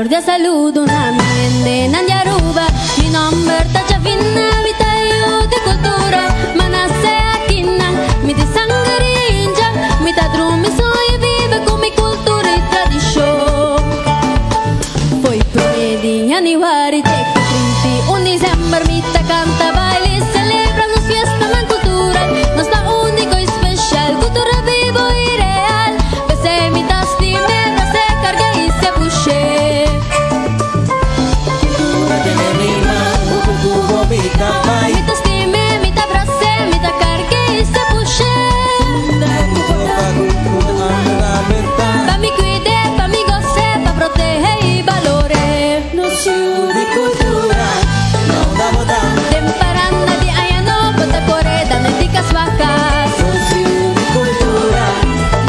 dia saludo na mente nan dia ruba mi nomor ta chavina vita io de cultura manase akina mi di sangrinja mi ta drumi so e vive come cultura e tradition foi predi anniversari te quinti un dicember mi ta canta baile celebra nos fiesta man cultura nos da unico e special cultura vivo e real se mi ta stime se carga e se pushe cultura de menina o cultura mi ta mai mi ta stime mi ta brasse mi ta carga e se pushe pa mi cuide pa mi goce pa protege i valore noción de cultura não dá moda temparanda di ayano bota coreda ne di casvacas noción de cultura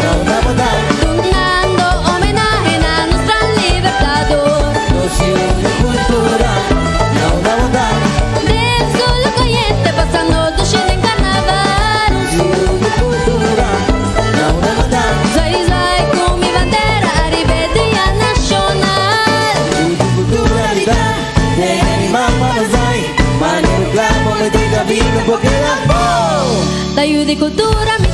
não dá moda donando homenaje a nuestra libertador noción de cultura não dá moda del solo coyente pasando do Chile en carnaval noción de cultura não dá moda zai zai con mi bandera arriba dia nacional de culturalidade tem animal manazai mano reclamo me diga viva porque la voz tayo di cultura mi